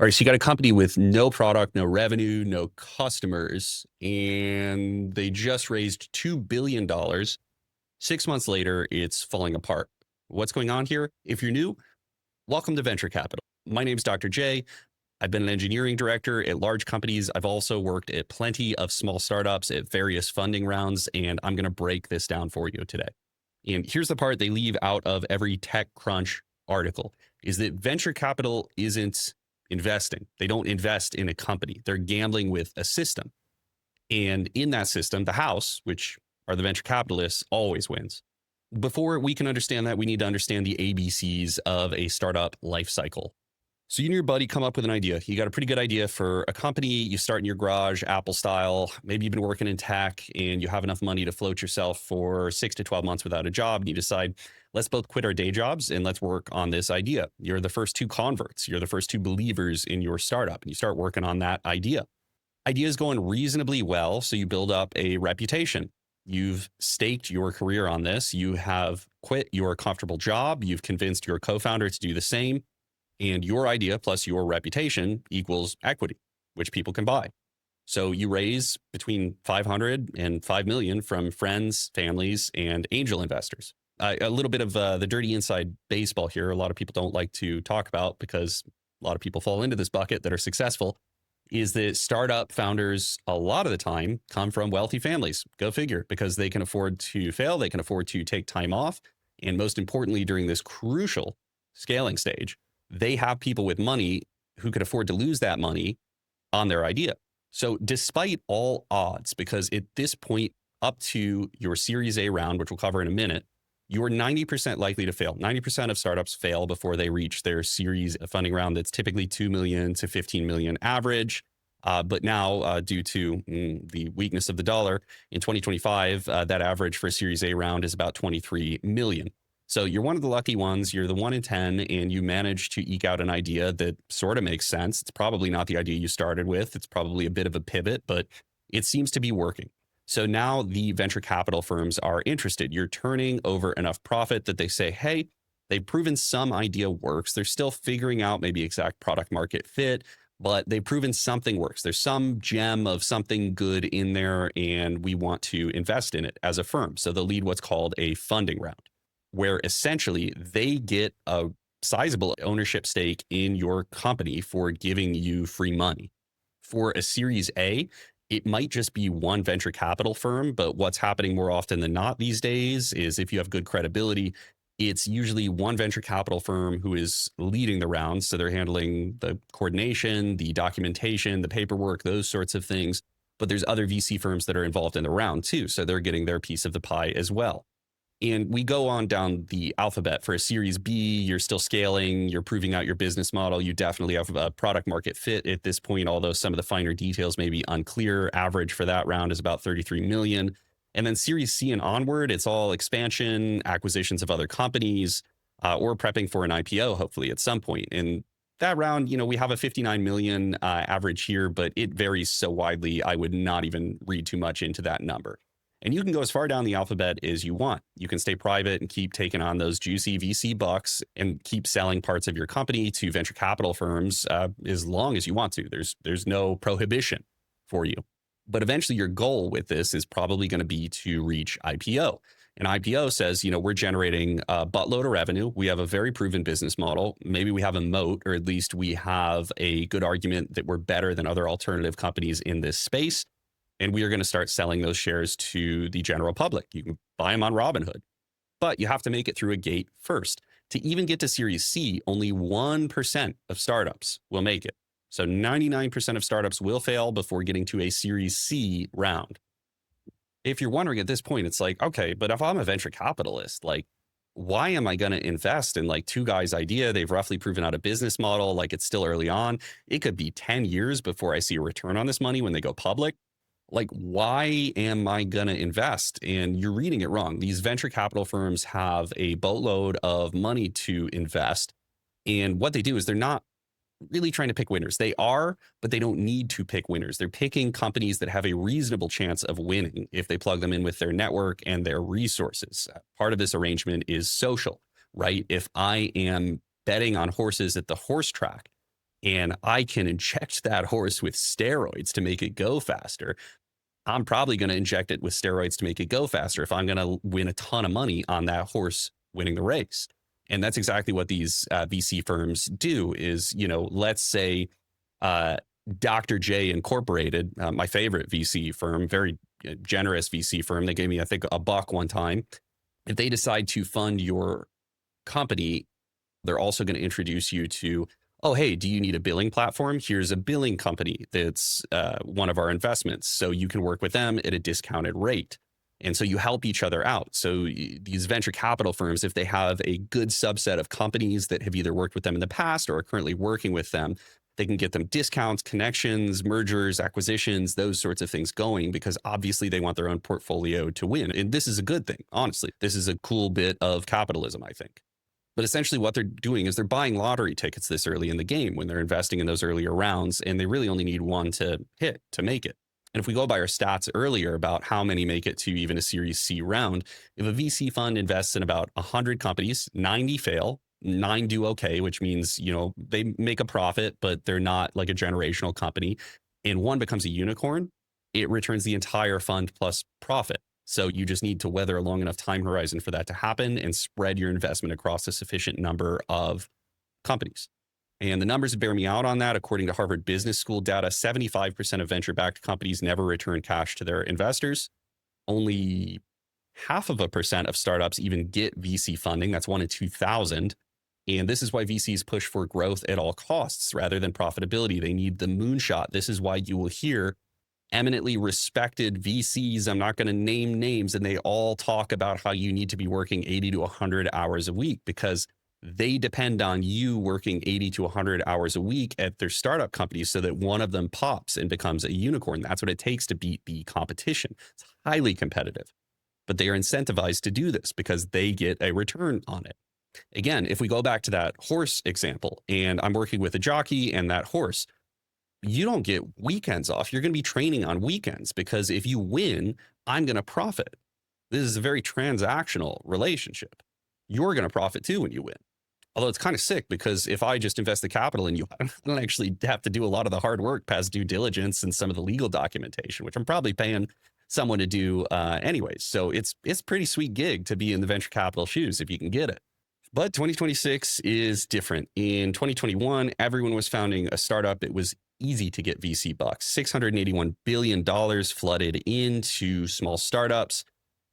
All right, so you got a company with no product, no revenue, no customers, and they just raised $2 billion. 6 months later, it's falling apart. What's going on here? If you're new, welcome to venture capital. My name's Dr. J. I've been an engineering director at large companies. I've also worked at plenty of small startups at various funding rounds, and I'm going to break this down for you today. And here's the part they leave out of every TechCrunch article is that venture capital isn't investing. They don't invest in a company. They're gambling with a system. And in that system, the house, which are the venture capitalists, always wins. Before we can understand that, we need to understand the ABCs of a startup life cycle. So you and your buddy come up with an idea. You got a pretty good idea for a company. You start in your garage, Apple style. Maybe you've been working in tech and you have enough money to float yourself for 6 to 12 months without a job. And you decide, let's both quit our day jobs and let's work on this idea. You're the first two converts. You're the first two believers in your startup. And you start working on that idea. Idea is going reasonably well. So you build up a reputation. You've staked your career on this. You have quit your comfortable job. You've convinced your co-founder to do the same. And your idea plus your reputation equals equity, which people can buy. So you raise between 500 and 5 million from friends, families, and angel investors. A little bit of the dirty inside baseball here. A lot of people don't like to talk about because a lot of people fall into this bucket that are successful is that startup founders a lot of the time come from wealthy families. Go figure, because they can afford to fail. They can afford to take time off. And most importantly, during this crucial scaling stage, they have people with money who could afford to lose that money on their idea. So despite all odds, because at this point up to your Series A round, which we'll cover in a minute, you're 90% likely to fail. 90% of startups fail before they reach their series funding round. That's typically 2 million to 15 million average. But now, due to the weakness of the dollar in 2025, that average for a Series A round is about 23 million. So you're one of the lucky ones. You're the 1 in 10, and you manage to eke out an idea that sort of makes sense. It's probably not the idea you started with. It's probably a bit of a pivot, but it seems to be working. So now the venture capital firms are interested. You're turning over enough profit that they say, hey, they've proven some idea works. They're still figuring out maybe exact product market fit, but they've proven something works. There's some gem of something good in there, and we want to invest in it as a firm. So they'll lead what's called a funding round, where essentially they get a sizable ownership stake in your company for giving you free money. For a Series A, it might just be one venture capital firm, but what's happening more often than not these days is if you have good credibility, it's usually one venture capital firm who is leading the round. So they're handling the coordination, the documentation, the paperwork, those sorts of things. But there's other VC firms that are involved in the round too. So they're getting their piece of the pie as well. And we go on down the alphabet. For a Series B, you're still scaling, you're proving out your business model. You definitely have a product market fit at this point, although some of the finer details may be unclear. Average for that round is about 33 million. And then Series C and onward, it's all expansion, acquisitions of other companies, or prepping for an IPO, hopefully at some point. And that round, we have a 59 million average here, but it varies so widely, I would not even read too much into that number. And you can go as far down the alphabet as you want. You can stay private and keep taking on those juicy VC bucks and keep selling parts of your company to venture capital firms as long as you want to. There's no prohibition for you. But eventually your goal with this is probably going to be to reach IPO. And IPO says, we're generating a buttload of revenue. We have a very proven business model. Maybe we have a moat, or at least we have a good argument that we're better than other alternative companies in this space. And we are going to start selling those shares to the general public. You can buy them on Robinhood, but you have to make it through a gate first. To even get to Series C, only 1% of startups will make it. So 99% of startups will fail before getting to a Series C round. If you're wondering at this point, it's like, okay, but if I'm a venture capitalist, why am I going to invest in two guys' idea? They've roughly proven out a business model. It's still early on. It could be 10 years before I see a return on this money when they go public. Why am I going to invest? And you're reading it wrong. These venture capital firms have a boatload of money to invest. And what they do is they're not really trying to pick winners. They are, but they don't need to pick winners. They're picking companies that have a reasonable chance of winning if they plug them in with their network and their resources. Part of this arrangement is social, right? If I am betting on horses at the horse track and I can inject that horse with steroids to make it go faster, I'm probably going to inject it with steroids to make it go faster if I'm going to win a ton of money on that horse winning the race. And that's exactly what these VC firms do is, let's say uh, Dr. J Incorporated, my favorite VC firm, very generous VC firm. They gave me, I think, $1 one time. If they decide to fund your company, they're also going to introduce you to, oh, hey, do you need a billing platform? Here's a billing company that's one of our investments. So you can work with them at a discounted rate. And so you help each other out. So these venture capital firms, if they have a good subset of companies that have either worked with them in the past or are currently working with them, they can get them discounts, connections, mergers, acquisitions, those sorts of things going, because obviously they want their own portfolio to win. And this is a good thing, honestly. This is a cool bit of capitalism, I think. But essentially what they're doing is they're buying lottery tickets this early in the game when they're investing in those earlier rounds, and they really only need one to hit to make it. And if we go by our stats earlier about how many make it to even a Series C round, if a VC fund invests in about 100 companies, 90 fail, 9 do okay, which means, they make a profit, but they're not like a generational company, and one becomes a unicorn, it returns the entire fund plus profit. So you just need to weather a long enough time horizon for that to happen and spread your investment across a sufficient number of companies. And the numbers bear me out on that. According to Harvard Business School data, 75% of venture-backed companies never return cash to their investors. Only 0.5% of startups even get VC funding. That's 1 in 2,000. And this is why VCs push for growth at all costs rather than profitability. They need the moonshot. This is why you will hear eminently respected VCs, I'm not going to name names, and they all talk about how you need to be working 80 to 100 hours a week because they depend on you working 80 to 100 hours a week at their startup companies so that one of them pops and becomes a unicorn. That's what it takes to beat the competition. It's highly competitive, but they are incentivized to do this because they get a return on it. Again, if we go back to that horse example, and I'm working with a jockey and that horse, you don't get weekends off. You're going to be training on weekends because if you win, I'm going to profit. This is a very transactional relationship. You're going to profit too when you win. Although it's kind of sick because if I just invest the capital in you, I don't actually have to do a lot of the hard work past due diligence and some of the legal documentation, which I'm probably paying someone to do anyways. So it's pretty sweet gig to be in the venture capital shoes if you can get it. But 2026 is different. In 2021, everyone was founding a startup. It was easy to get VC bucks. $681 billion flooded into small startups.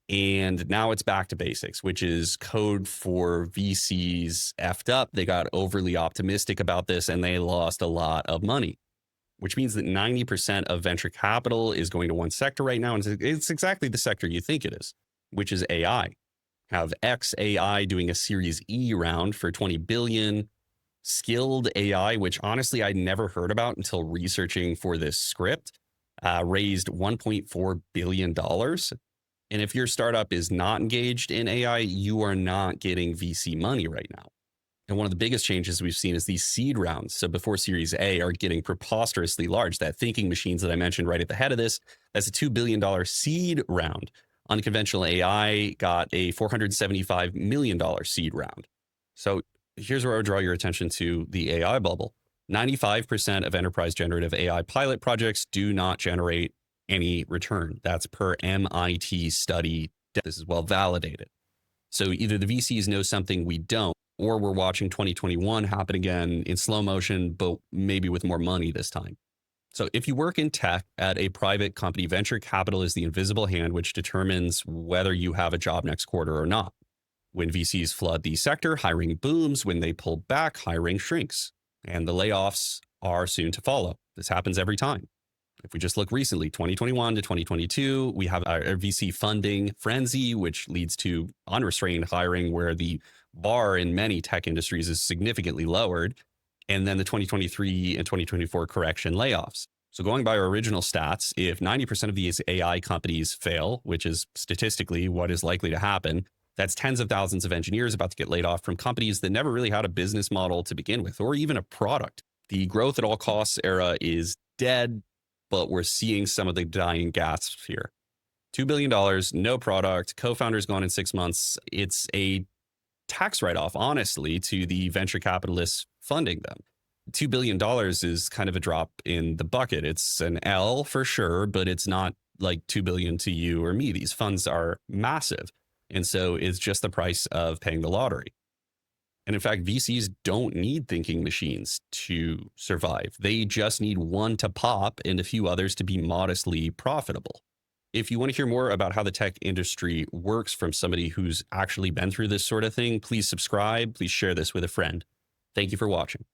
And now it's back to basics, which is code for VCs effed up. They got overly optimistic about this and they lost a lot of money, which means that 90% of venture capital is going to one sector right now. And it's exactly the sector you think it is, which is AI. Have XAI doing a Series E round for 20 billion. Skilled AI, which honestly I'd never heard about until researching for this script, raised $1.4 billion. And if your startup is not engaged in AI, you are not getting VC money right now. And one of the biggest changes we've seen is these seed rounds. So before Series A are getting preposterously large. That thinking machines that I mentioned right at the head of this, that's a $2 billion seed round. Unconventional AI got a $475 million seed round. So here's where I would draw your attention to the AI bubble. 95% of enterprise generative AI pilot projects do not generate any return. That's per MIT study. This is well validated. So either the VCs know something we don't, or we're watching 2021 happen again in slow motion, but maybe with more money this time. So if you work in tech at a private company, venture capital is the invisible hand which determines whether you have a job next quarter or not. When VCs flood the sector, hiring booms. When they pull back, hiring shrinks. And the layoffs are soon to follow. This happens every time. If we just look recently, 2021 to 2022, we have our VC funding frenzy, which leads to unrestrained hiring where the bar in many tech industries is significantly lowered. And then the 2023 and 2024 correction layoffs. So going by our original stats, if 90% of these AI companies fail, which is statistically what is likely to happen, that's tens of thousands of engineers about to get laid off from companies that never really had a business model to begin with, or even a product. The growth at all costs era is dead, but we're seeing some of the dying gasps here. $2 billion, no product, co-founders gone in 6 months. It's a tax write-off, honestly, to the venture capitalists funding them. $2 billion is kind of a drop in the bucket. It's an L for sure, but it's not like 2 billion to you or me. These funds are massive. And so it's just the price of paying the lottery. And in fact, VCs don't need thinking machines to survive. They just need one to pop and a few others to be modestly profitable. If you want to hear more about how the tech industry works from somebody who's actually been through this sort of thing, please subscribe. Please share this with a friend. Thank you for watching.